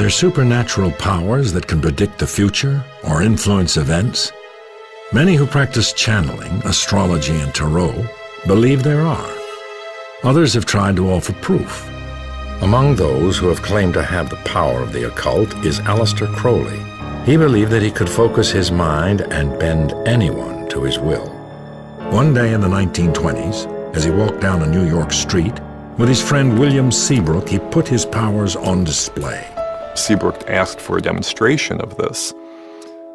there supernatural powers that can predict the future or influence events? Many who practice channeling, astrology, and tarot believe there are. Others have tried to offer proof. Among those who have claimed to have the power of the occult is Aleister Crowley. He believed that he could focus his mind and bend anyone to his will. One day in the 1920s, as he walked down a New York street, with his friend William Seabrook, he put his powers on display. Seabrook asked for a demonstration of this.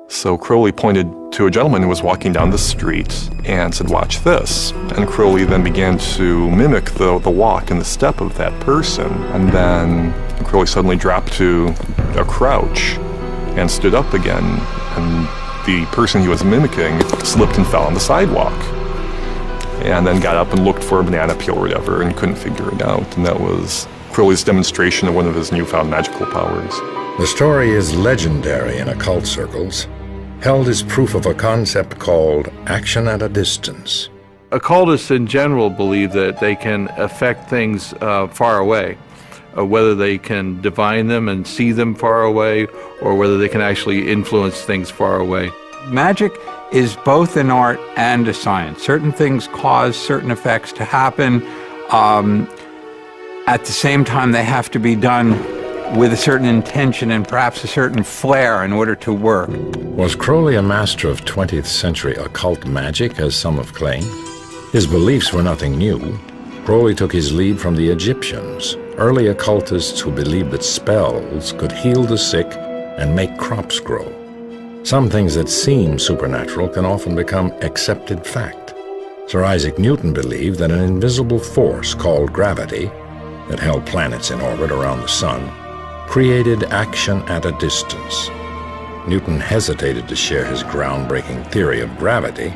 So Crowley pointed to a gentleman who was walking down the street and said, "Watch this." And Crowley then began to mimic the walk and the step of that person. And then Crowley suddenly dropped to a crouch and stood up again. And the person he was mimicking slipped and fell on the sidewalk. And then got up and looked for a banana peel or whatever and couldn't figure it out. And that was Crowley's demonstration of one of his newfound magical powers. The story is legendary in occult circles, held as proof of a concept called action at a distance. Occultists in general believe that they can affect things far away, whether they can divine them and see them far away, or whether they can actually influence things far away. Magic is both an art and a science. Certain things cause certain effects to happen. At the same time, they have to be done with a certain intention and perhaps a certain flair in order to work. Was Crowley a master of 20th century occult magic, as some have claimed? His beliefs were nothing new. Crowley took his lead from the Egyptians, early occultists who believed that spells could heal the sick and make crops grow. Some things that seem supernatural can often become accepted fact. Sir Isaac Newton believed that an invisible force called gravity that held planets in orbit around the sun created action at a distance. Newton hesitated to share his groundbreaking theory of gravity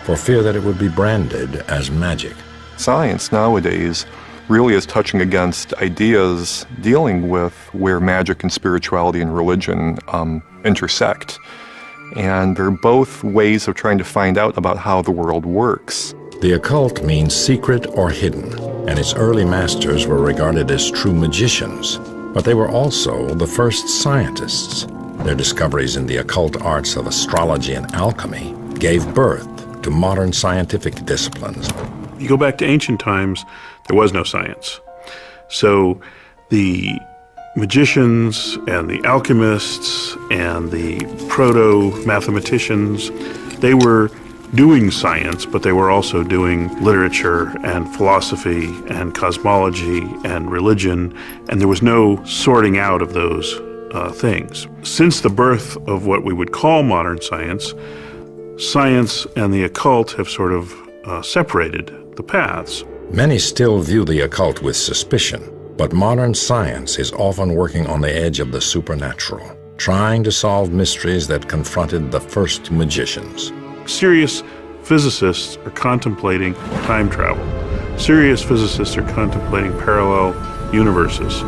for fear that it would be branded as magic. Science nowadays really is touching against ideas dealing with where magic and spirituality and religion intersect. And they're both ways of trying to find out about how the world works. The occult means secret or hidden, and its early masters were regarded as true magicians. But they were also the first scientists. Their discoveries in the occult arts of astrology and alchemy gave birth to modern scientific disciplines. You go back to ancient times, there was no science. So the magicians and the alchemists and the proto-mathematicians, they were doing science, but they were also doing literature and philosophy and cosmology and religion, and there was no sorting out of those things. Since the birth of what we would call modern science, science and the occult have sort of separated the paths. Many still view the occult with suspicion, but modern science is often working on the edge of the supernatural, trying to solve mysteries that confronted the first magicians. Serious physicists are contemplating time travel. Serious physicists are contemplating parallel universes.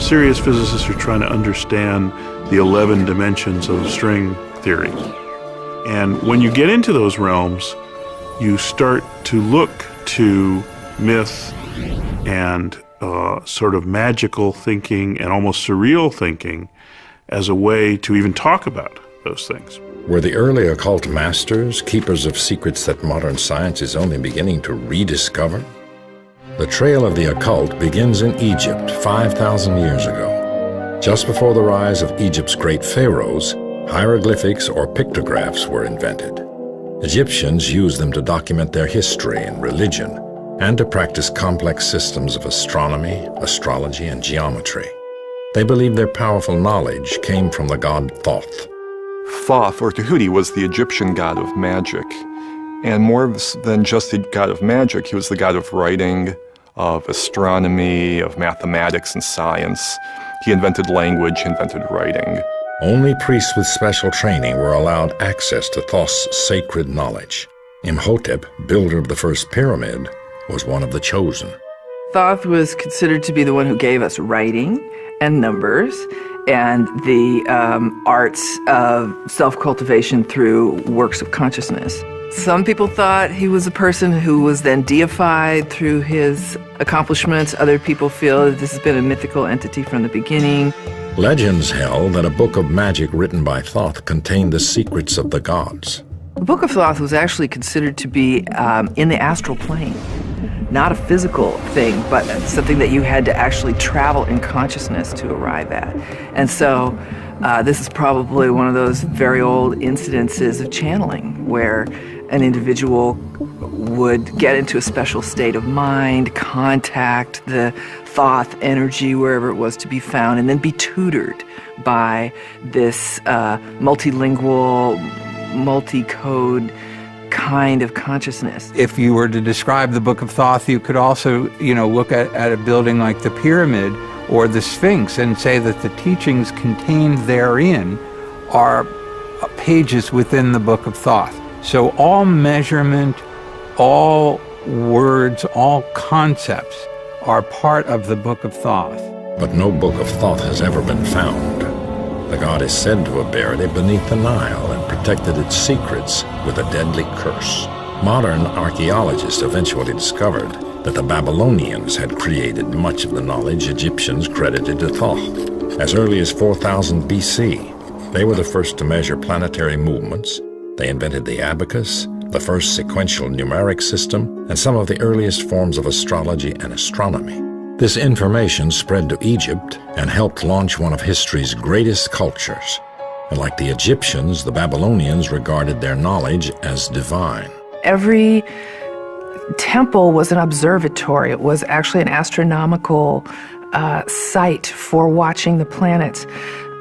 Serious physicists are trying to understand the 11 dimensions of string theory. And when you get into those realms, you start to look to myth and sort of magical thinking and almost surreal thinking as a way to even talk about those things. Were the early occult masters keepers of secrets that modern science is only beginning to rediscover? The trail of the occult begins in Egypt 5,000 years ago. Just before the rise of Egypt's great pharaohs, hieroglyphics or pictographs were invented. Egyptians used them to document their history and religion, and to practice complex systems of astronomy, astrology, and geometry. They believed their powerful knowledge came from the god Thoth. Thoth, or Tahuti, was the Egyptian god of magic. And more than just the god of magic, he was the god of writing, of astronomy, of mathematics and science. He invented language, invented writing. Only priests with special training were allowed access to Thoth's sacred knowledge. Imhotep, builder of the first pyramid, was one of the chosen. Thoth was considered to be the one who gave us writing and numbers and the arts of self-cultivation through works of consciousness. Some people thought he was a person who was then deified through his accomplishments. Other people feel that this has been a mythical entity from the beginning. Legends held that a book of magic written by Thoth contained the secrets of the gods. The Book of Thoth was actually considered to be in the astral plane. Not a physical thing, but something that you had to actually travel in consciousness to arrive at. And so this is probably one of those very old incidences of channeling where an individual would get into a special state of mind, contact the Thoth energy wherever it was to be found, and then be tutored by this multilingual, multi-code kind of consciousness. If you were to describe the Book of Thoth, you could also, look at a building like the pyramid or the Sphinx and say that the teachings contained therein are pages within the Book of Thoth. So all measurement, all words, all concepts are part of the Book of Thoth. But no Book of Thoth has ever been found. The god is said to have buried it beneath the Nile and protected its secrets with a deadly curse. Modern archaeologists eventually discovered that the Babylonians had created much of the knowledge Egyptians credited to Thoth. As early as 4000 BC, they were the first to measure planetary movements. They invented the abacus, the first sequential numeric system, and some of the earliest forms of astrology and astronomy. This information spread to Egypt and helped launch one of history's greatest cultures. And like the Egyptians, the Babylonians regarded their knowledge as divine. Every temple was an observatory. It was actually an astronomical site for watching the planets.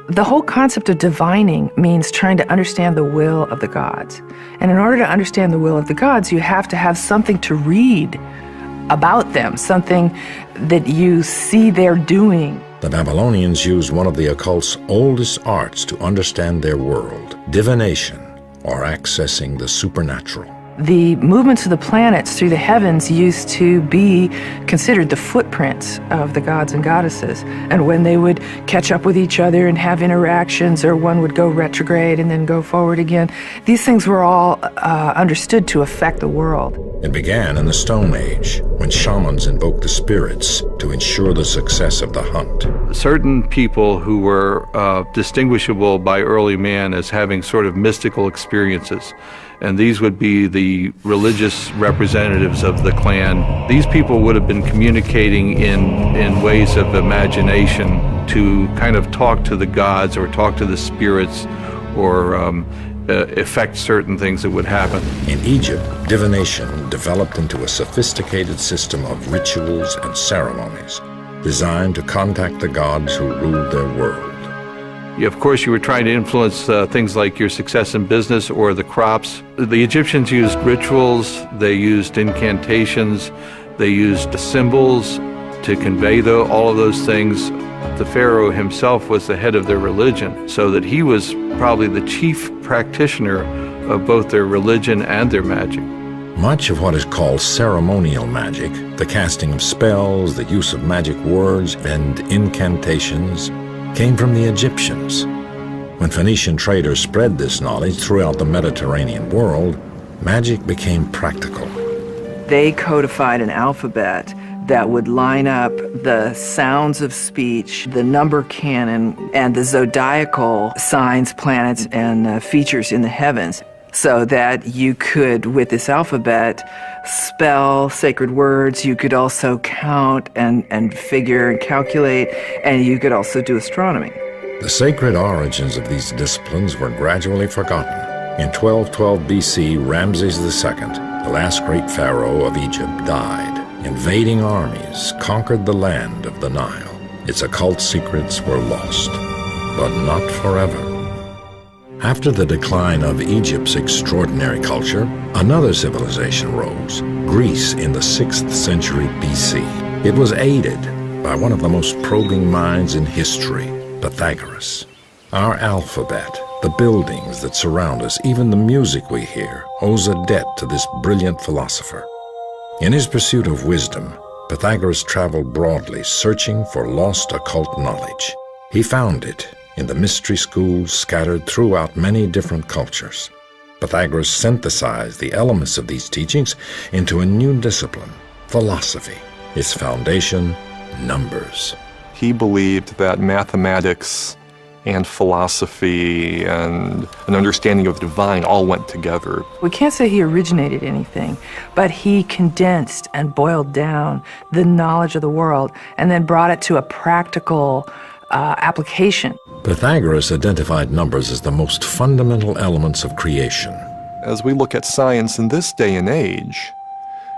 The whole concept of divining means trying to understand the will of the gods. And in order to understand the will of the gods, you have to have something to read about them, something that you see they're doing. The Babylonians used one of the occult's oldest arts to understand their world, divination, or accessing the supernatural. The movements of the planets through the heavens used to be considered the footprints of the gods and goddesses. And when they would catch up with each other and have interactions, or one would go retrograde and then go forward again, these things were all understood to affect the world. It began in the Stone Age, when shamans invoked the spirits to ensure the success of the hunt. Certain people who were distinguishable by early man as having sort of mystical experiences, and these would be the religious representatives of the clan. These people would have been communicating in ways of imagination to kind of talk to the gods or talk to the spirits or affect certain things that would happen. In Egypt, divination developed into a sophisticated system of rituals and ceremonies designed to contact the gods who ruled their world. Of course, you were trying to influence things like your success in business or the crops. The Egyptians used rituals, they used incantations, they used symbols to convey all of those things. The pharaoh himself was the head of their religion, so that he was probably the chief practitioner of both their religion and their magic. Much of what is called ceremonial magic, the casting of spells, the use of magic words and incantations, came from the Egyptians. When Phoenician traders spread this knowledge throughout the Mediterranean world, magic became practical. They codified an alphabet that would line up the sounds of speech, the number canon, and the zodiacal signs, planets, and features in the heavens, so that you could, with this alphabet, spell sacred words. You could also count and figure and calculate, and you could also do astronomy. The sacred origins of these disciplines were gradually forgotten. In 1212 BC, Ramses II, the last great pharaoh of Egypt, died. Invading armies conquered the land of the Nile. Its occult secrets were lost, but not forever. After the decline of Egypt's extraordinary culture, another civilization rose, Greece in the 6th century BC. It was aided by one of the most probing minds in history, Pythagoras. Our alphabet, the buildings that surround us, even the music we hear, owes a debt to this brilliant philosopher. In his pursuit of wisdom, Pythagoras traveled broadly, searching for lost occult knowledge. He found it in the mystery schools scattered throughout many different cultures. Pythagoras synthesized the elements of these teachings into a new discipline, philosophy. Its foundation, numbers. He believed that mathematics and philosophy and an understanding of the divine all went together. We can't say he originated anything, but he condensed and boiled down the knowledge of the world and then brought it to a practical application. Pythagoras identified numbers as the most fundamental elements of creation. As we look at science in this day and age,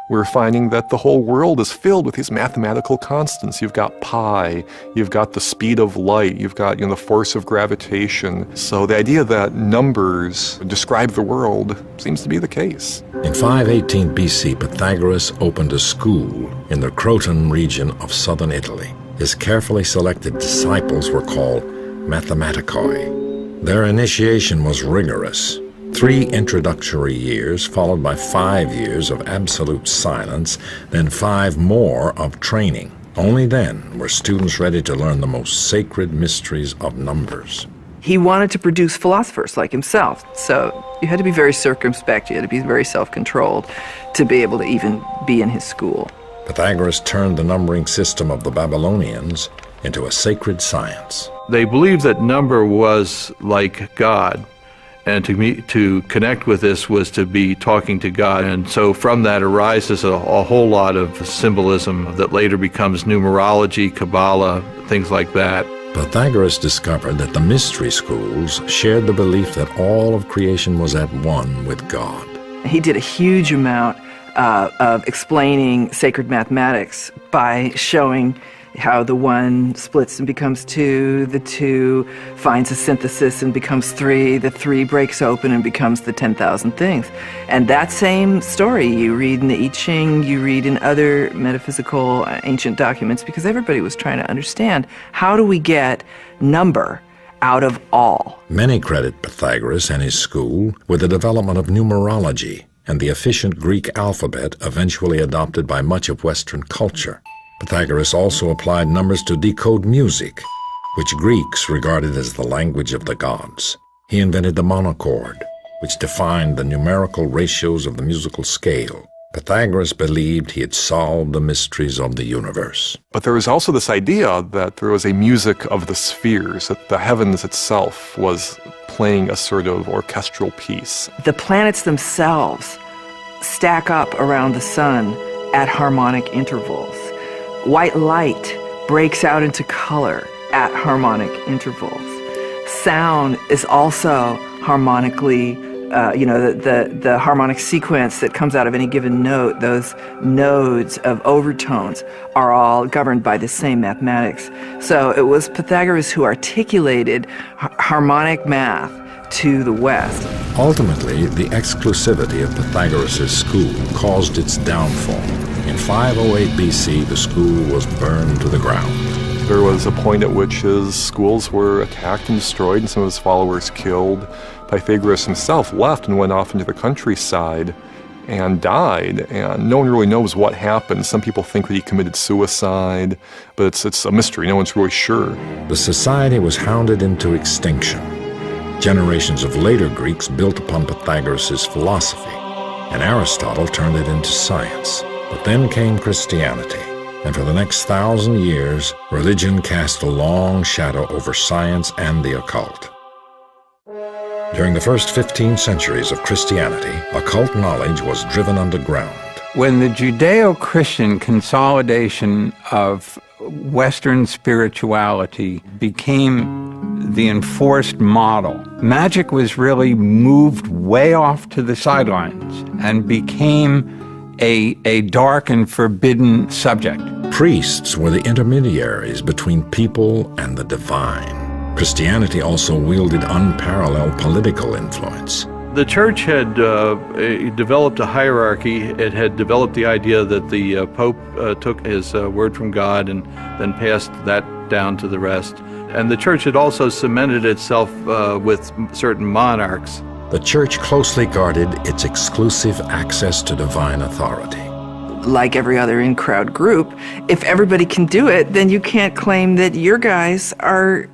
we're finding that the whole world is filled with these mathematical constants. You've got pi, you've got the speed of light, you've got the force of gravitation. So the idea that numbers describe the world seems to be the case. In 518 BC, Pythagoras opened a school in the Croton region of southern Italy. His carefully selected disciples were called mathematicoi. Their initiation was rigorous. 3 introductory years, followed by 5 years of absolute silence, then 5 more of training. Only then were students ready to learn the most sacred mysteries of numbers. He wanted to produce philosophers like himself, so you had to be very circumspect, you had to be very self-controlled to be able to even be in his school. Pythagoras turned the numbering system of the Babylonians into a sacred science. They believed that number was like God. And to connect with this was to be talking to God. And so from that arises a whole lot of symbolism that later becomes numerology, Kabbalah, things like that. Pythagoras discovered that the mystery schools shared the belief that all of creation was at one with God. He did a huge amount of explaining sacred mathematics by showing how the 1 splits and becomes 2, the 2 finds a synthesis and becomes 3, the 3 breaks open and becomes the 10,000 things. And that same story you read in the I Ching, you read in other metaphysical ancient documents, because everybody was trying to understand, how do we get number out of all? Many credit Pythagoras and his school with the development of numerology and the efficient Greek alphabet eventually adopted by much of Western culture. Pythagoras also applied numbers to decode music, which Greeks regarded as the language of the gods. He invented the monochord, which defined the numerical ratios of the musical scale. Pythagoras believed he had solved the mysteries of the universe. But there was also this idea that there was a music of the spheres, that the heavens itself was playing a sort of orchestral piece. The planets themselves stack up around the sun at harmonic intervals. White light breaks out into color at harmonic intervals. Sound is also harmonically, the harmonic sequence that comes out of any given note, those nodes of overtones are all governed by the same mathematics. So it was Pythagoras who articulated harmonic math to the West. Ultimately, the exclusivity of Pythagoras' school caused its downfall. In 508 BC, the school was burned to the ground. There was a point at which his schools were attacked and destroyed and some of his followers killed. Pythagoras himself left and went off into the countryside and died, and no one really knows what happened. Some people think that he committed suicide, but it's a mystery. No one's really sure. The society was hounded into extinction. Generations of later Greeks built upon Pythagoras' philosophy, and Aristotle turned it into science. But then came Christianity, and for the next 1,000 years, religion cast a long shadow over science and the occult. During the first 15 centuries of Christianity, occult knowledge was driven underground. When the Judeo-Christian consolidation of Western spirituality became the enforced model, magic was really moved way off to the sidelines and became a dark and forbidden subject. Priests were the intermediaries between people and the divine. Christianity also wielded unparalleled political influence. The church had developed a hierarchy. It had developed the idea that the Pope took his word from God and then passed that down to the rest. And the church had also cemented itself with certain monarchs. The church closely guarded its exclusive access to divine authority. Like every other in-crowd group, if everybody can do it, then you can't claim that your guys are,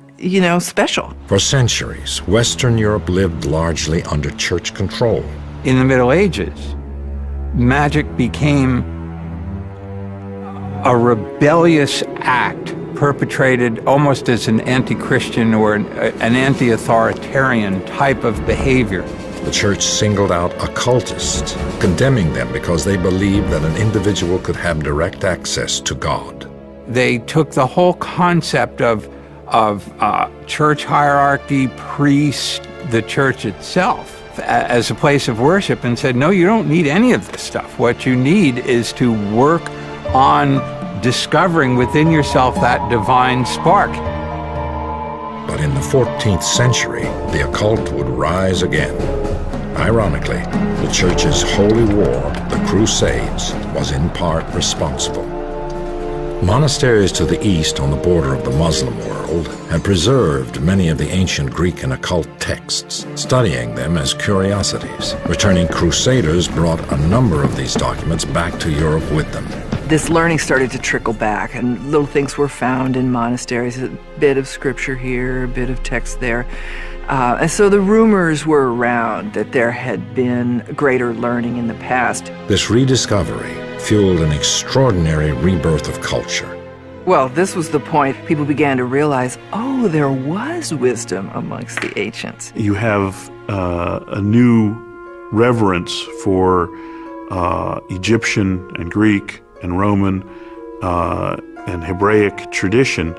special. For centuries, Western Europe lived largely under church control. In the Middle Ages, magic became a rebellious act perpetrated almost as an anti-Christian or an anti-authoritarian type of behavior. The church singled out occultists, condemning them because they believed that an individual could have direct access to God. They took the whole concept of church hierarchy, priest, the church itself, as a place of worship and said, no, you don't need any of this stuff. What you need is to work on discovering within yourself that divine spark. But in the 14th century, the occult would rise again. Ironically, the church's holy war, the Crusades, was in part responsible. Monasteries to the east on the border of the Muslim world had preserved many of the ancient Greek and occult texts, studying them as curiosities. Returning crusaders brought a number of these documents back to Europe with them. This learning started to trickle back, and little things were found in monasteries, a bit of scripture here, a bit of text there. And so the rumors were around that there had been greater learning in the past. This rediscovery fueled an extraordinary rebirth of culture. Well, this was the point. People began to realize, oh, there was wisdom amongst the ancients. You have a new reverence for Egyptian and Greek and Roman and Hebraic tradition,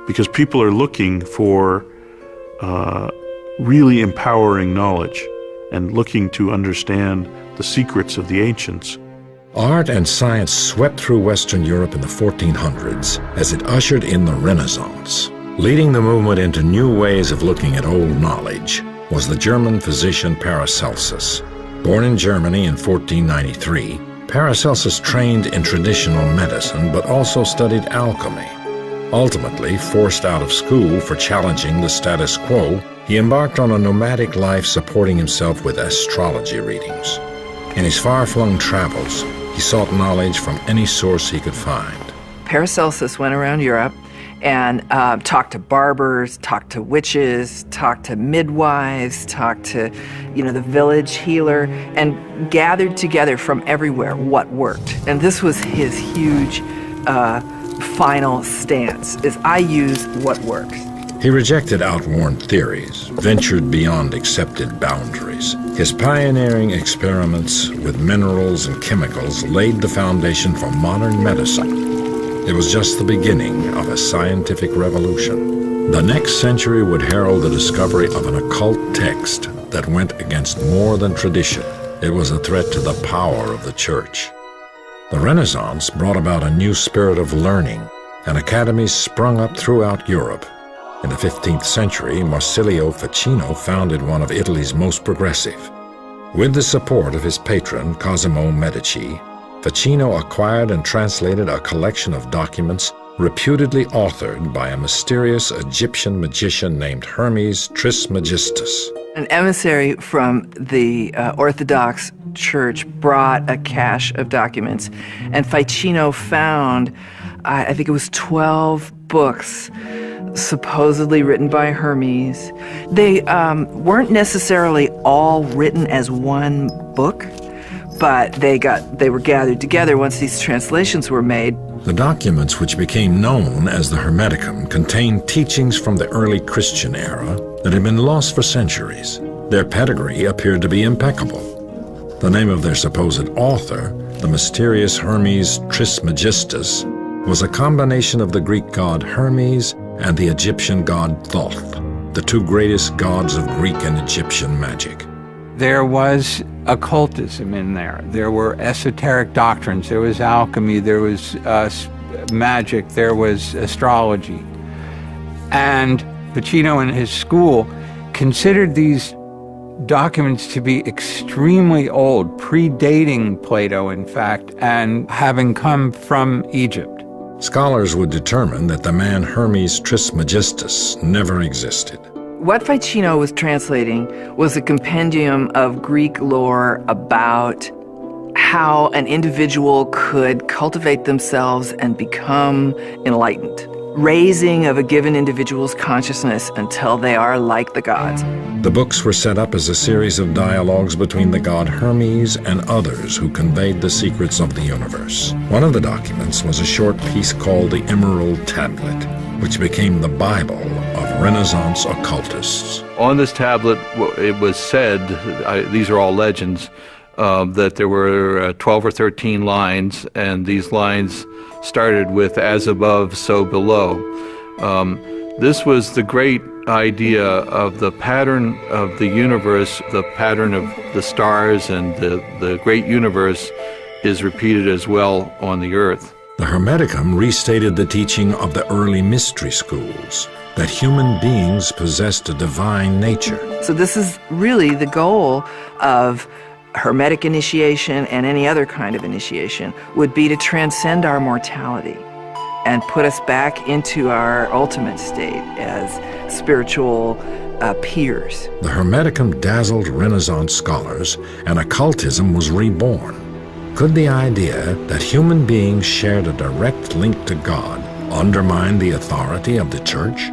because people are looking for really empowering knowledge and looking to understand the secrets of the ancients. Art and science swept through Western Europe in the 1400s as it ushered in the Renaissance. Leading the movement into new ways of looking at old knowledge was the German physician Paracelsus. Born in Germany in 1493, Paracelsus trained in traditional medicine but also studied alchemy. Ultimately, forced out of school for challenging the status quo, he embarked on a nomadic life supporting himself with astrology readings. In his far-flung travels, he sought knowledge from any source he could find. Paracelsus went around Europe and talked to barbers, talked to witches, talked to midwives, talked to, the village healer, and gathered together from everywhere what worked. And this was his huge final stance, is I use what works. He rejected outworn theories, ventured beyond accepted boundaries. His pioneering experiments with minerals and chemicals laid the foundation for modern medicine. It was just the beginning of a scientific revolution. The next century would herald the discovery of an occult text that went against more than tradition. It was a threat to the power of the church. The Renaissance brought about a new spirit of learning, and academies sprung up throughout Europe. In the 15th century, Marsilio Ficino founded one of Italy's most progressive. With the support of his patron, Cosimo Medici, Ficino acquired and translated a collection of documents reputedly authored by a mysterious Egyptian magician named Hermes Trismegistus. An emissary from the Orthodox Church brought a cache of documents, and Ficino found, I think it was 12 books supposedly written by Hermes. They weren't necessarily all written as one book, but they were gathered together once these translations were made. The documents, which became known as the Hermeticum, contained teachings from the early Christian era that had been lost for centuries. Their pedigree appeared to be impeccable. The name of their supposed author, the mysterious Hermes Trismegistus, was a combination of the Greek god Hermes and the Egyptian god Thoth, the two greatest gods of Greek and Egyptian magic. There was occultism in there. There were esoteric doctrines. There was alchemy. There was magic. There was astrology. And Ficino and his school considered these documents to be extremely old, predating Plato, in fact, and having come from Egypt. Scholars would determine that the man Hermes Trismegistus never existed. What Ficino was translating was a compendium of Greek lore about how an individual could cultivate themselves and become enlightened. raising of a given individual's consciousness until they are like the gods. The books were set up as a series of dialogues between the god Hermes and others who conveyed the secrets of the universe. One of the documents was a short piece called the Emerald Tablet, which became the Bible of Renaissance occultists. On this tablet, it was said, these are all legends, that there were 12 or 13 lines, and these lines started with "as above, so below." This was the great idea of the pattern of the universe, the pattern of the stars and the great universe is repeated as well on the earth. The Hermeticum restated the teaching of the early mystery schools, that human beings possessed a divine nature. So this is really the goal of Hermetic initiation and any other kind of initiation, would be to transcend our mortality and put us back into our ultimate state as spiritual peers. The Hermeticum dazzled Renaissance scholars, and occultism was reborn. Could the idea that human beings shared a direct link to God undermine the authority of the Church?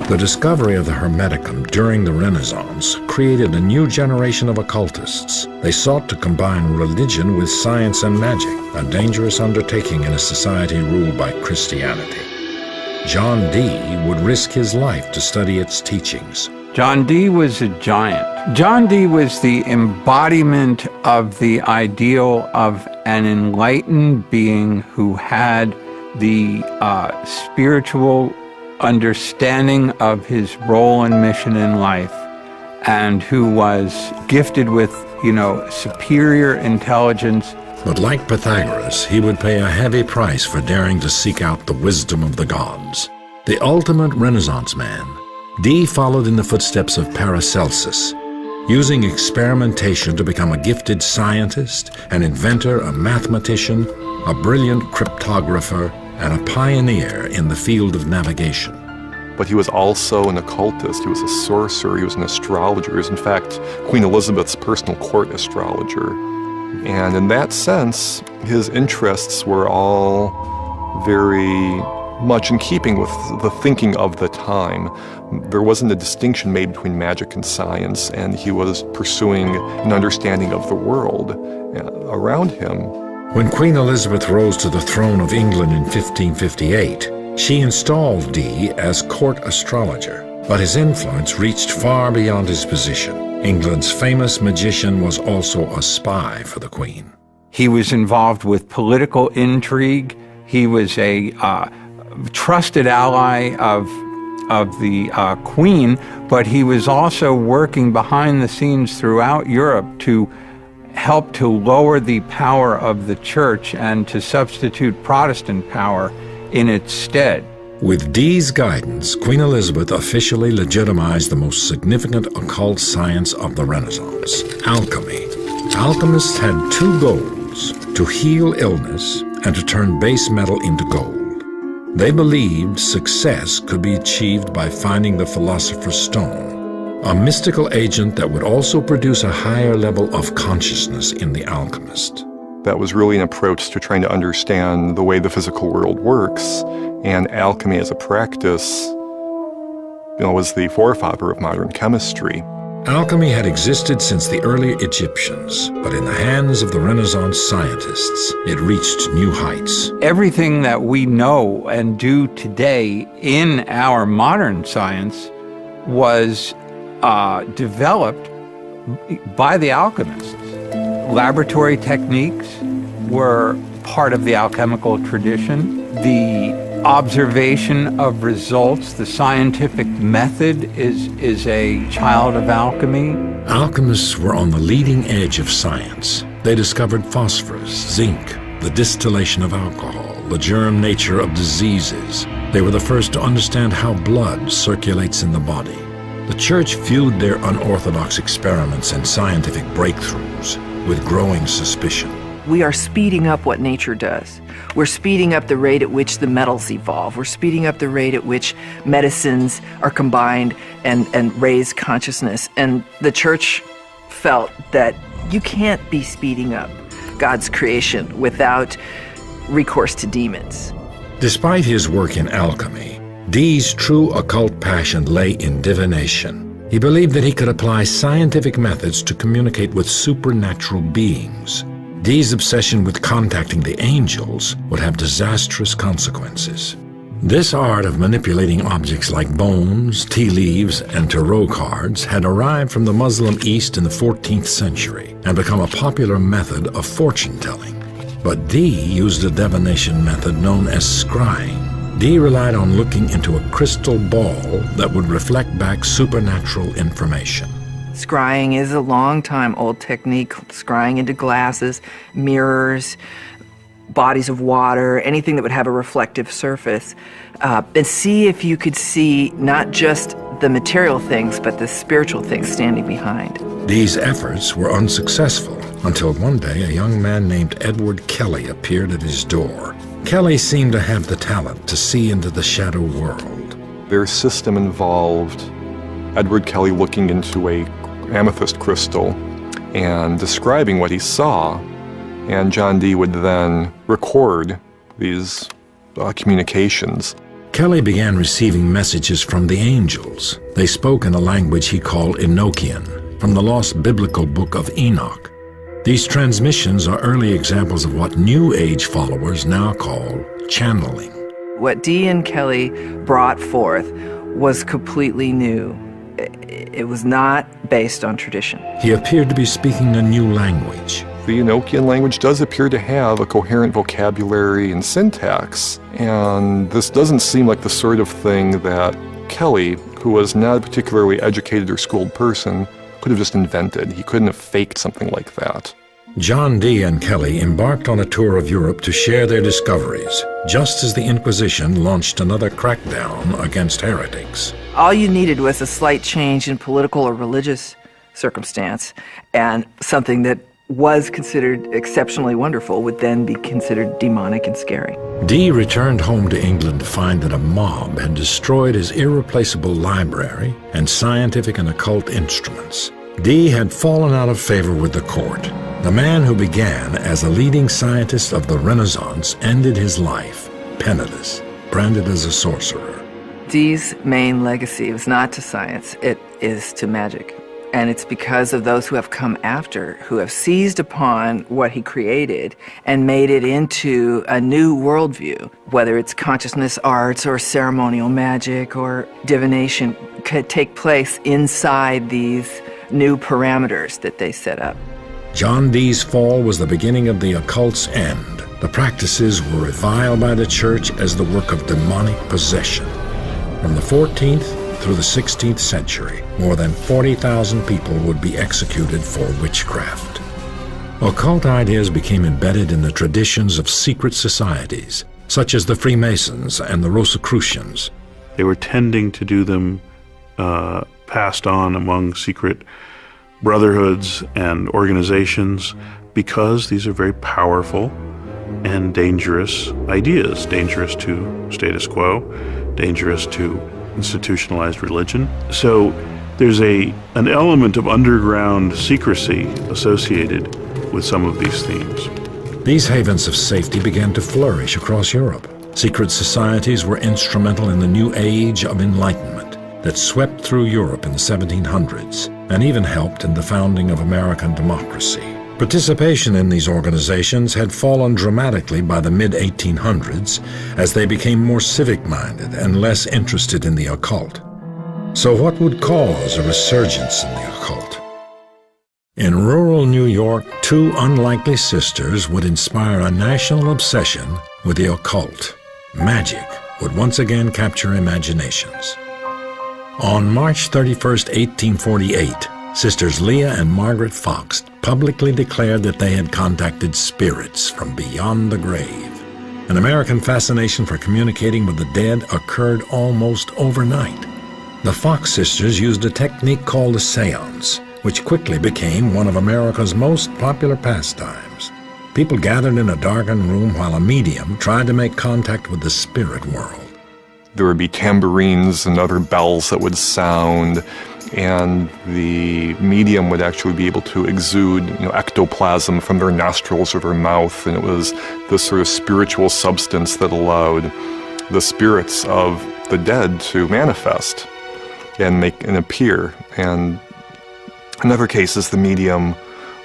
The discovery of the Hermeticum during the Renaissance created a new generation of occultists. They sought to combine religion with science and magic, a dangerous undertaking in a society ruled by Christianity. John Dee would risk his life to study its teachings. John Dee was a giant. John Dee was the embodiment of the ideal of an enlightened being who had the spiritual understanding of his role and mission in life, and who was gifted with, superior intelligence. But like Pythagoras, he would pay a heavy price for daring to seek out the wisdom of the gods. The ultimate Renaissance man, Dee followed in the footsteps of Paracelsus, using experimentation to become a gifted scientist, an inventor, a mathematician, a brilliant cryptographer, and a pioneer in the field of navigation. But he was also an occultist, he was a sorcerer, he was an astrologer, he was in fact Queen Elizabeth's personal court astrologer. And in that sense, his interests were all very much in keeping with the thinking of the time. There wasn't a distinction made between magic and science, and he was pursuing an understanding of the world around him. When Queen Elizabeth rose to the throne of England in 1558, she installed Dee as court astrologer, but his influence reached far beyond his position. England's famous magician was also a spy for the Queen. He was involved with political intrigue. He was a trusted ally of the Queen, but he was also working behind the scenes throughout Europe to help to lower the power of the Church and to substitute Protestant power in its stead. With Dee's guidance, Queen Elizabeth officially legitimized the most significant occult science of the Renaissance, alchemy. Alchemists had two goals: to heal illness and to turn base metal into gold. They believed success could be achieved by finding the Philosopher's Stone, a mystical agent that would also produce a higher level of consciousness in the alchemist. That was really an approach to trying to understand the way the physical world works, and alchemy as a practice, was the forefather of modern chemistry. Alchemy had existed since the early Egyptians, but in the hands of the Renaissance scientists, it reached new heights. Everything that we know and do today in our modern science was developed by the alchemists. Laboratory techniques were part of the alchemical tradition. The observation of results, the scientific method is a child of alchemy. Alchemists were on the leading edge of science. They discovered phosphorus, zinc, the distillation of alcohol, the germ nature of diseases. They were the first to understand how blood circulates in the body. The Church viewed their unorthodox experiments and scientific breakthroughs with growing suspicion. We are speeding up what nature does. We're speeding up the rate at which the metals evolve. We're speeding up the rate at which medicines are combined and raise consciousness. And the Church felt that you can't be speeding up God's creation without recourse to demons. Despite his work in alchemy, Dee's true occult passion lay in divination. He believed that he could apply scientific methods to communicate with supernatural beings. Dee's obsession with contacting the angels would have disastrous consequences. This art of manipulating objects like bones, tea leaves, and tarot cards had arrived from the Muslim East in the 14th century and become a popular method of fortune-telling. But Dee used a divination method known as scrying. Dee relied on looking into a crystal ball that would reflect back supernatural information. Scrying is a long-time-old technique, scrying into glasses, mirrors, bodies of water, anything that would have a reflective surface, and see if you could see not just the material things, but the spiritual things standing behind. These efforts were unsuccessful until one day a young man named Edward Kelly appeared at his door. Kelly seemed to have the talent to see into the shadow world. Their system involved Edward Kelly looking into a amethyst crystal and describing what he saw, and John Dee would then record these communications. Kelly began receiving messages from the angels. They spoke in a language he called Enochian, from the lost biblical book of Enoch. These transmissions are early examples of what New Age followers now call channeling. What Dee and Kelly brought forth was completely new. It was not based on tradition. He appeared to be speaking a new language. The Enochian language does appear to have a coherent vocabulary and syntax, and this doesn't seem like the sort of thing that Kelly, who was not a particularly educated or schooled person, could have just invented. He couldn't have faked something like that. John Dee and Kelly embarked on a tour of Europe to share their discoveries, just as the Inquisition launched another crackdown against heretics. All you needed was a slight change in political or religious circumstance, and something that was considered exceptionally wonderful would then be considered demonic and scary. Dee returned home to England to find that a mob had destroyed his irreplaceable library and scientific and occult instruments. Dee had fallen out of favor with the court. The man who began as a leading scientist of the Renaissance ended his life penniless, branded as a sorcerer. Dee's main legacy was not to science, it is to magic. And it's because of those who have come after, who have seized upon what he created and made it into a new worldview, whether it's consciousness arts or ceremonial magic or divination, could take place inside these new parameters that they set up. John Dee's fall was the beginning of the occult's end. The practices were reviled by the church as the work of demonic possession. From the 14th through the 16th century, more than 40,000 people would be executed for witchcraft. Occult ideas became embedded in the traditions of secret societies, such as the Freemasons and the Rosicrucians. They were tending to do them passed on among secret brotherhoods and organizations because these are very powerful and dangerous ideas, dangerous to status quo, dangerous to institutionalized religion. So there's an element of underground secrecy associated with some of these themes. These havens of safety began to flourish across Europe. Secret societies were instrumental in the new age of enlightenment that swept through Europe in the 1700s and even helped in the founding of American democracy. Participation in these organizations had fallen dramatically by the mid-1800s as they became more civic-minded and less interested in the occult. So what would cause a resurgence in the occult? In rural New York, two unlikely sisters would inspire a national obsession with the occult. Magic would once again capture imaginations. On March 31st, 1848, Sisters Leah and Margaret Fox publicly declared that they had contacted spirits from beyond the grave. An American fascination for communicating with the dead occurred almost overnight. The Fox sisters used a technique called a seance, which quickly became one of America's most popular pastimes. People gathered in a darkened room while a medium tried to make contact with the spirit world. There would be tambourines and other bells that would sound, and the medium would actually be able to exude, ectoplasm from their nostrils or their mouth, and it was this sort of spiritual substance that allowed the spirits of the dead to manifest and appear. And in other cases, the medium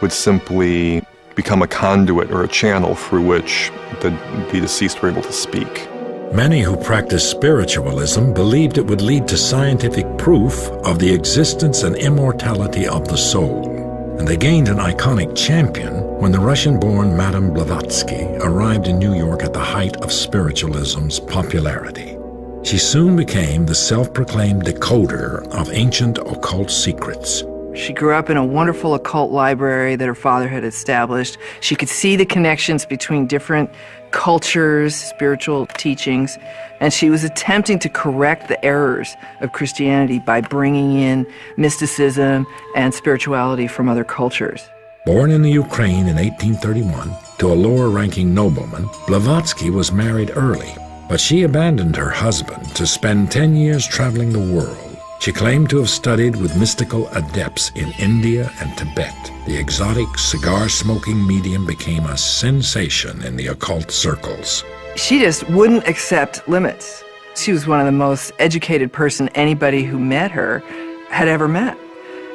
would simply become a conduit or a channel through which the deceased were able to speak. Many who practiced spiritualism believed it would lead to scientific proof of the existence and immortality of the soul, and they gained an iconic champion when the Russian-born Madame Blavatsky arrived in New York at the height of spiritualism's popularity. She soon became the self-proclaimed decoder of ancient occult secrets. She grew up in a wonderful occult library that her father had established. She could see the connections between different cultures, spiritual teachings, and she was attempting to correct the errors of Christianity by bringing in mysticism and spirituality from other cultures. Born in the Ukraine in 1831 to a lower-ranking nobleman, Blavatsky was married early, but she abandoned her husband to spend 10 years traveling the world. She claimed to have studied with mystical adepts in India and Tibet. The exotic cigar-smoking medium became a sensation in the occult circles. She just wouldn't accept limits. She was one of the most educated person anybody who met her had ever met.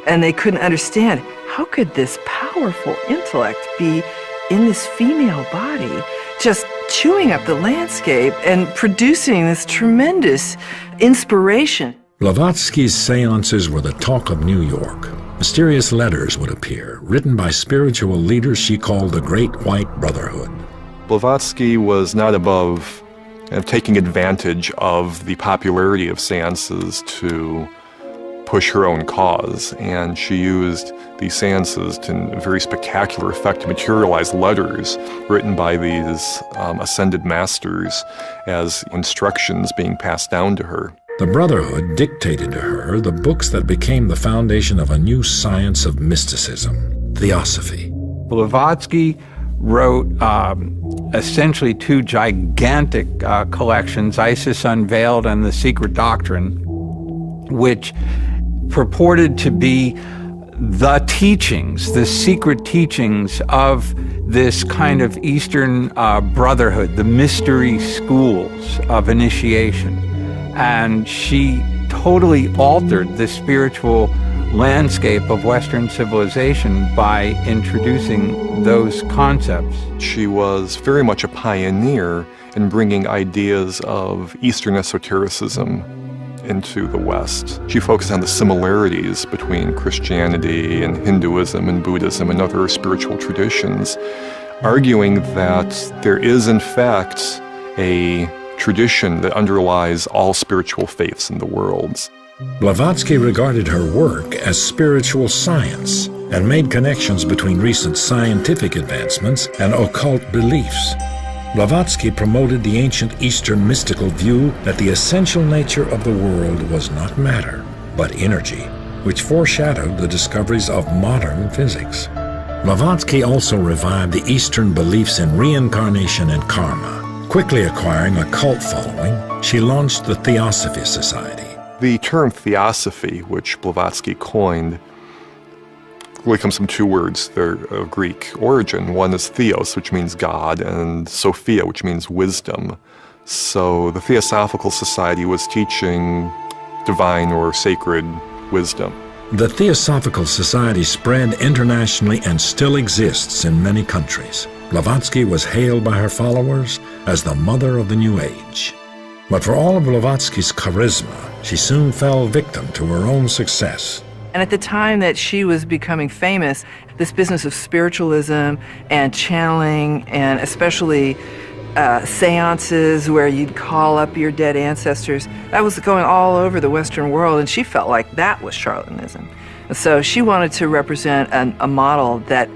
And they couldn't understand, how could this powerful intellect be in this female body, just chewing up the landscape and producing this tremendous inspiration? Blavatsky's seances were the talk of New York. Mysterious letters would appear, written by spiritual leaders she called the Great White Brotherhood. Blavatsky was not above taking advantage of the popularity of seances to push her own cause, and she used these seances to very spectacular effect to materialize letters written by these ascended masters as instructions being passed down to her. The Brotherhood dictated to her the books that became the foundation of a new science of mysticism, Theosophy. Blavatsky wrote essentially two gigantic collections, Isis Unveiled and The Secret Doctrine, which purported to be the teachings, the secret teachings of this kind of Eastern brotherhood, the mystery schools of initiation. And she totally altered the spiritual landscape of Western civilization by introducing those concepts. She was very much a pioneer in bringing ideas of Eastern esotericism into the West. She focused on the similarities between Christianity and Hinduism and Buddhism and other spiritual traditions, arguing that there is in fact a tradition that underlies all spiritual faiths in the world. Blavatsky regarded her work as spiritual science and made connections between recent scientific advancements and occult beliefs. Blavatsky promoted the ancient Eastern mystical view that the essential nature of the world was not matter, but energy, which foreshadowed the discoveries of modern physics. Blavatsky also revived the Eastern beliefs in reincarnation and karma. Quickly acquiring a cult following, she launched the Theosophy Society. The term Theosophy, which Blavatsky coined, really comes from two words. They're of Greek origin. One is theos, which means God, and Sophia, which means wisdom. So the Theosophical Society was teaching divine or sacred wisdom. The Theosophical Society spread internationally and still exists in many countries. Blavatsky was hailed by her followers as the mother of the New Age. But for all of Blavatsky's charisma, she soon fell victim to her own success. And at the time that she was becoming famous, this business of spiritualism and channeling, and especially seances where you'd call up your dead ancestors, that was going all over the Western world, and she felt like that was charlatanism. So she wanted to represent a model that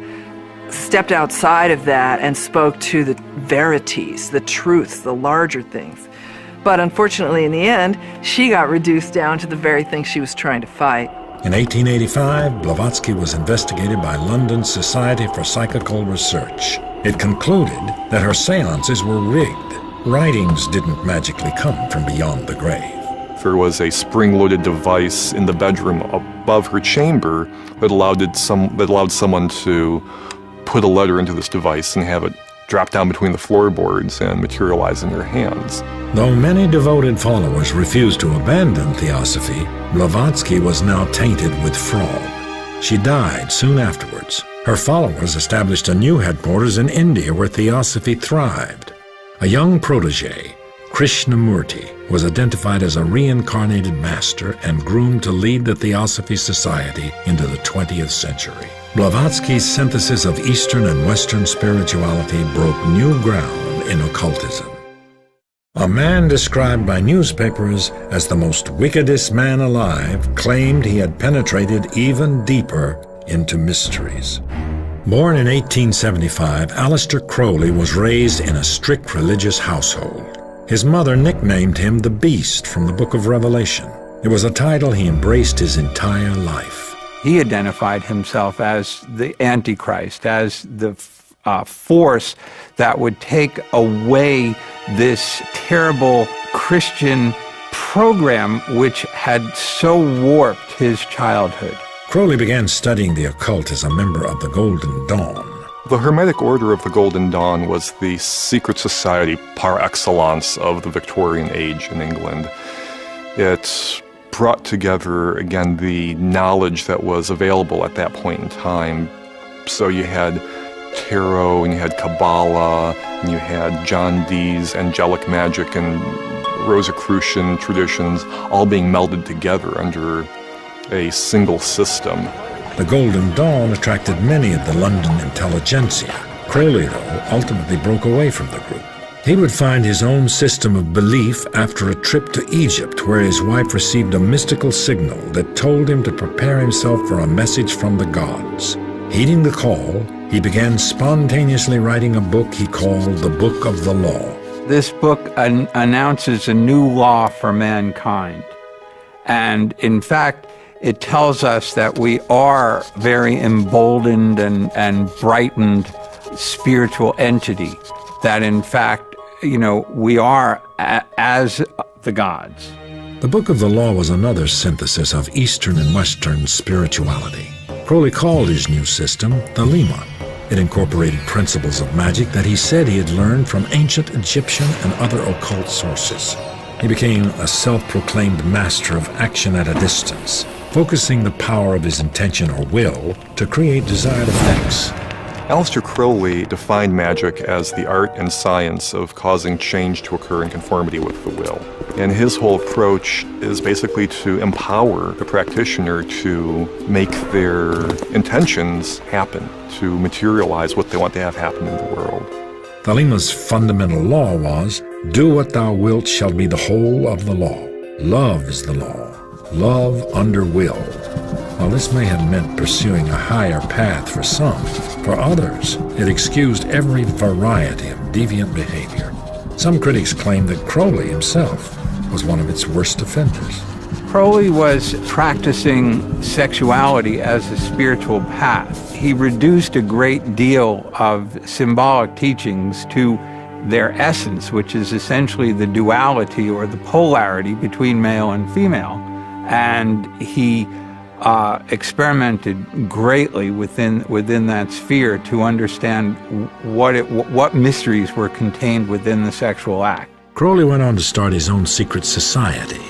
stepped outside of that and spoke to the verities, the truths, the larger things. But unfortunately, in the end, she got reduced down to the very thing she was trying to fight. In 1885, Blavatsky was investigated by London's Society for Psychical Research. It concluded that her seances were rigged. Writings didn't magically come from beyond the grave. There was a spring-loaded device in the bedroom above her chamber that allowed someone to put a letter into this device and have it drop down between the floorboards and materialize in their hands. Though many devoted followers refused to abandon Theosophy, Blavatsky was now tainted with fraud. She died soon afterwards. Her followers established a new headquarters in India where Theosophy thrived. A young protege, Krishnamurti, was identified as a reincarnated master and groomed to lead the Theosophy Society into the 20th century. Blavatsky's synthesis of Eastern and Western spirituality broke new ground in occultism. A man described by newspapers as the most wickedest man alive claimed he had penetrated even deeper into mysteries. Born in 1875, Aleister Crowley was raised in a strict religious household. His mother nicknamed him the Beast from the Book of Revelation. It was a title he embraced his entire life. He identified himself as the Antichrist, as the force that would take away this terrible Christian program which had so warped his childhood. Crowley began studying the occult as a member of the Golden Dawn. The Hermetic Order of the Golden Dawn was the secret society par excellence of the Victorian age in England. It brought together, again, the knowledge that was available at that point in time. So you had tarot, and you had Kabbalah, and you had John Dee's angelic magic and Rosicrucian traditions all being melded together under a single system. The Golden Dawn attracted many of the London intelligentsia. Crowley, though, ultimately broke away from the group. He would find his own system of belief after a trip to Egypt, where his wife received a mystical signal that told him to prepare himself for a message from the gods. Heeding the call, he began spontaneously writing a book he called the Book of the Law. This book announces a new law for mankind. And in fact, it tells us that we are very emboldened and brightened spiritual entity, that in fact, we are as the gods. The Book of the Law was another synthesis of Eastern and Western spirituality. Crowley called his new system Thelema. It incorporated principles of magic that he said he had learned from ancient Egyptian and other occult sources. He became a self-proclaimed master of action at a distance, focusing the power of his intention or will to create desired effects. Aleister Crowley defined magic as the art and science of causing change to occur in conformity with the will. And his whole approach is basically to empower the practitioner to make their intentions happen, to materialize what they want to have happen in the world. Thelema's fundamental law was, "Do what thou wilt shall be the whole of the law. Love is the law. Love under will." While this may have meant pursuing a higher path for some, for others, it excused every variety of deviant behavior. Some critics claim that Crowley himself was one of its worst offenders. Crowley was practicing sexuality as a spiritual path. He reduced a great deal of symbolic teachings to their essence, which is essentially the duality or the polarity between male and female. And he experimented greatly within that sphere to understand what mysteries were contained within the sexual act. Crowley went on to start his own secret society,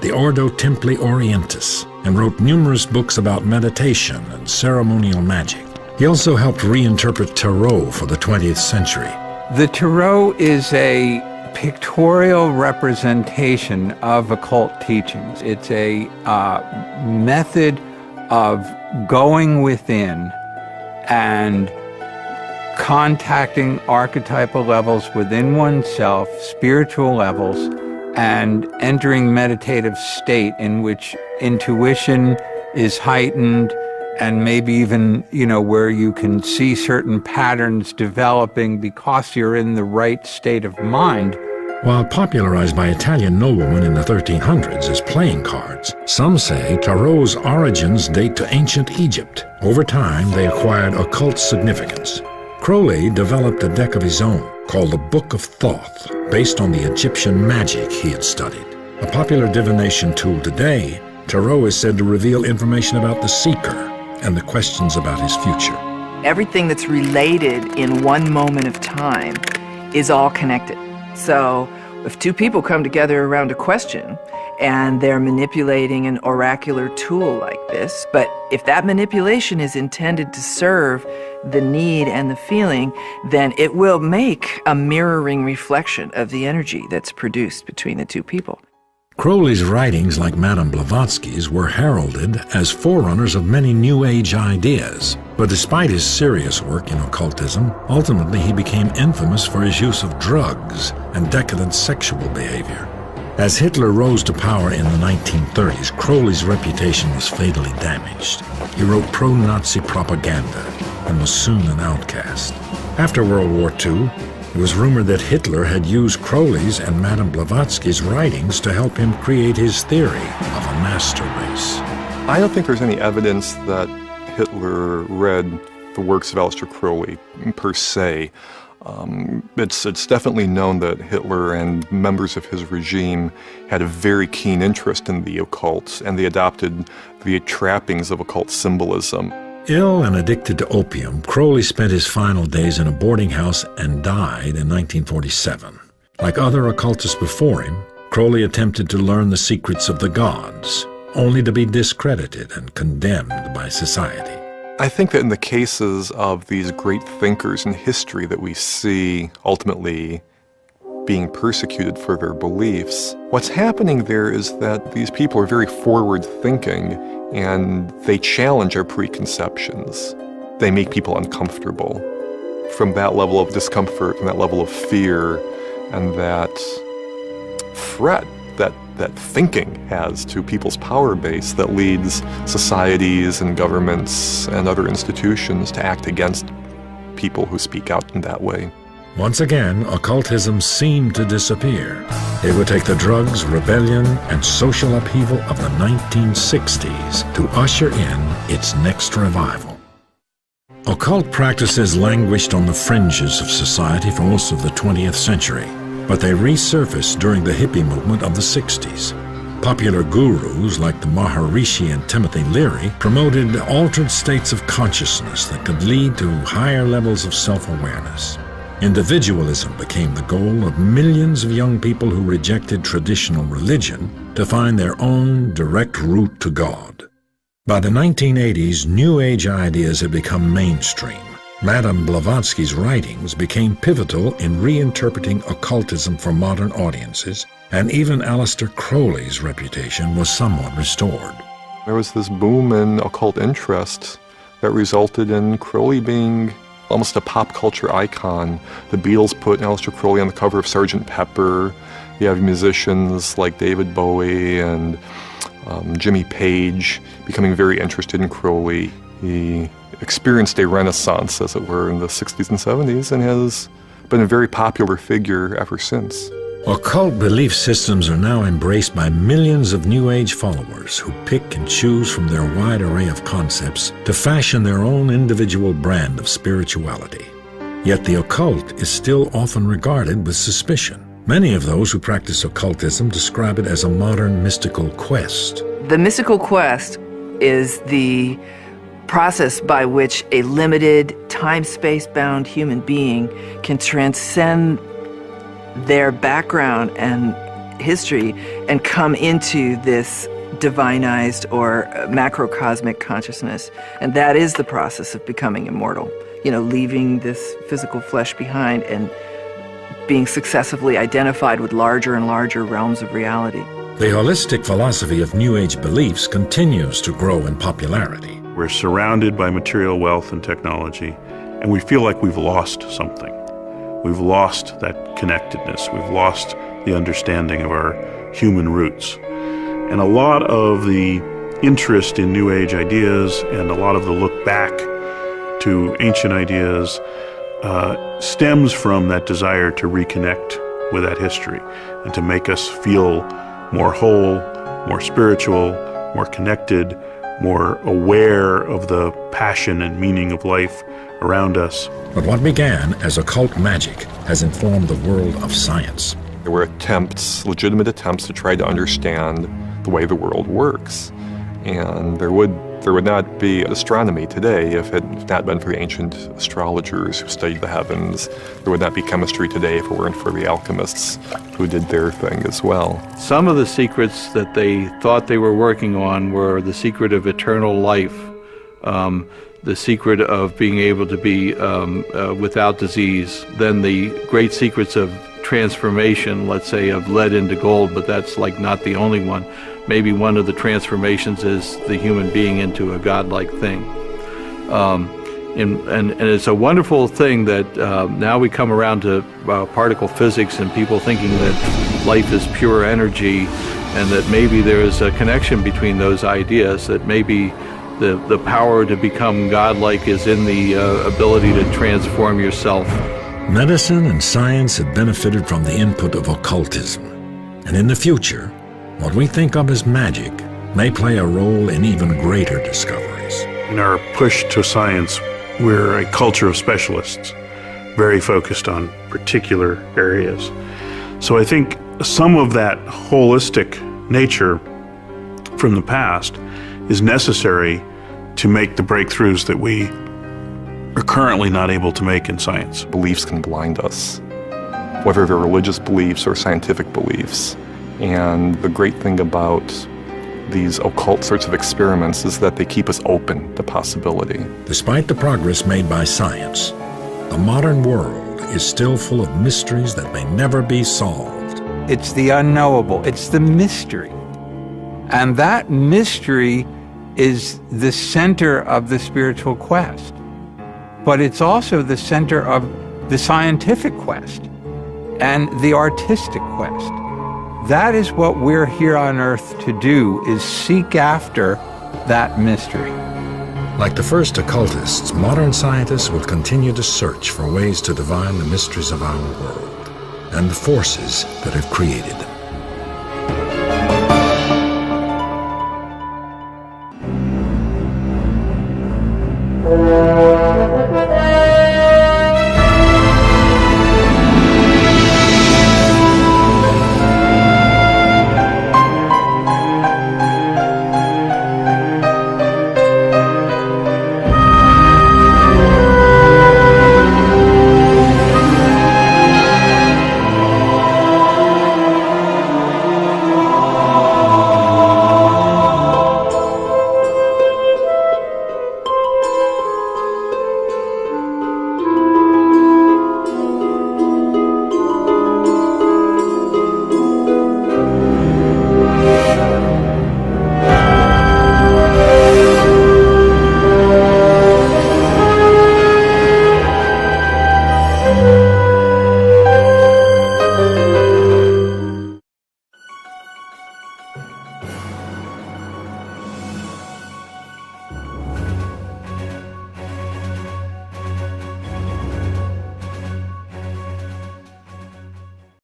the Ordo Templi Orientis, and wrote numerous books about meditation and ceremonial magic. He also helped reinterpret tarot for the 20th century. The tarot is a pictorial representation of occult teachings. It's a method of going within and contacting archetypal levels within oneself, spiritual levels, and entering meditative state in which intuition is heightened and maybe even, where you can see certain patterns developing because you're in the right state of mind. While popularized by Italian noblemen in the 1300s as playing cards, some say tarot's origins date to ancient Egypt. Over time, they acquired occult significance. Crowley developed a deck of his own, called the Book of Thoth, based on the Egyptian magic he had studied. A popular divination tool today, tarot is said to reveal information about the seeker and the questions about his future. Everything that's related in one moment of time is all connected. So if two people come together around a question and they're manipulating an oracular tool like this, but if that manipulation is intended to serve the need and the feeling, then it will make a mirroring reflection of the energy that's produced between the two people. Crowley's writings, like Madame Blavatsky's, were heralded as forerunners of many New Age ideas. But despite his serious work in occultism, ultimately he became infamous for his use of drugs and decadent sexual behavior. As Hitler rose to power in the 1930s, Crowley's reputation was fatally damaged. He wrote pro-Nazi propaganda and was soon an outcast. After World War II, it was rumored that Hitler had used Crowley's and Madame Blavatsky's writings to help him create his theory of a master race. I don't think there's any evidence that Hitler read the works of Aleister Crowley per se. It's definitely known that Hitler and members of his regime had a very keen interest in the occult, and they adopted the trappings of occult symbolism. Ill and addicted to opium, Crowley spent his final days in a boarding house and died in 1947. Like other occultists before him, Crowley attempted to learn the secrets of the gods, only to be discredited and condemned by society. I think that in the cases of these great thinkers in history that we see ultimately being persecuted for their beliefs, what's happening there is that these people are very forward-thinking and they challenge our preconceptions. They make people uncomfortable. From that level of discomfort and that level of fear and that threat that thinking has to people's power base, that leads societies and governments and other institutions to act against people who speak out in that way. Once again, occultism seemed to disappear. It would take the drugs, rebellion, and social upheaval of the 1960s to usher in its next revival. Occult practices languished on the fringes of society for most of the 20th century, but they resurfaced during the hippie movement of the 60s. Popular gurus like the Maharishi and Timothy Leary promoted altered states of consciousness that could lead to higher levels of self-awareness. Individualism became the goal of millions of young people who rejected traditional religion to find their own direct route to God. By the 1980s, New Age ideas had become mainstream. Madame Blavatsky's writings became pivotal in reinterpreting occultism for modern audiences, and even Aleister Crowley's reputation was somewhat restored. There was this boom in occult interest that resulted in Crowley being almost a pop culture icon. The Beatles put Aleister Crowley on the cover of Sgt. Pepper. You have musicians like David Bowie and Jimmy Page becoming very interested in Crowley. He experienced a renaissance, as it were, in the 60s and 70s and has been a very popular figure ever since. Occult belief systems are now embraced by millions of New Age followers who pick and choose from their wide array of concepts to fashion their own individual brand of spirituality. Yet the occult is still often regarded with suspicion. Many of those who practice occultism describe it as a modern mystical quest. The mystical quest is the process by which a limited, time-space-bound human being can transcend their background and history and come into this divinized or macrocosmic consciousness. And that is the process of becoming immortal. You know, leaving this physical flesh behind and being successively identified with larger and larger realms of reality. The holistic philosophy of New Age beliefs continues to grow in popularity. We're surrounded by material wealth and technology, and we feel like we've lost something. We've lost that connectedness. We've lost the understanding of our human roots. And a lot of the interest in New Age ideas and a lot of the look back to ancient ideas stems from that desire to reconnect with that history and to make us feel more whole, more spiritual, more connected, more aware of the passion and meaning of life around us. But what began as occult magic has informed the world of science. There were attempts, legitimate attempts, to try to understand the way the world works. And there would not be astronomy today if it had not been for the ancient astrologers who studied the heavens. There would not be chemistry today if it weren't for the alchemists who did their thing as well. Some of the secrets that they thought they were working on were the secret of eternal life, the secret of being able to be without disease, then the great secrets of transformation, let's say of lead into gold, but that's like not the only one. Maybe one of the transformations is the human being into a godlike thing. And it's a wonderful thing that now we come around to particle physics and people thinking that life is pure energy, and that maybe there is a connection between those ideas, that maybe the power to become godlike is in the ability to transform yourself. Medicine and science have benefited from the input of occultism, and in the future, what we think of as magic may play a role in even greater discoveries. In our push to science, we're a culture of specialists, very focused on particular areas. So I think some of that holistic nature from the past is necessary to make the breakthroughs that we are currently not able to make in science. Beliefs can blind us, whether they're religious beliefs or scientific beliefs. And the great thing about these occult sorts of experiments is that they keep us open to possibility. Despite the progress made by science, the modern world is still full of mysteries that may never be solved. It's the unknowable. It's the mystery. And that mystery is the center of the spiritual quest. But it's also the center of the scientific quest and the artistic quest. That is what we're here on earth to do, is seek after that mystery. Like the first occultists, modern scientists will continue to search for ways to divine the mysteries of our world and the forces that have created them.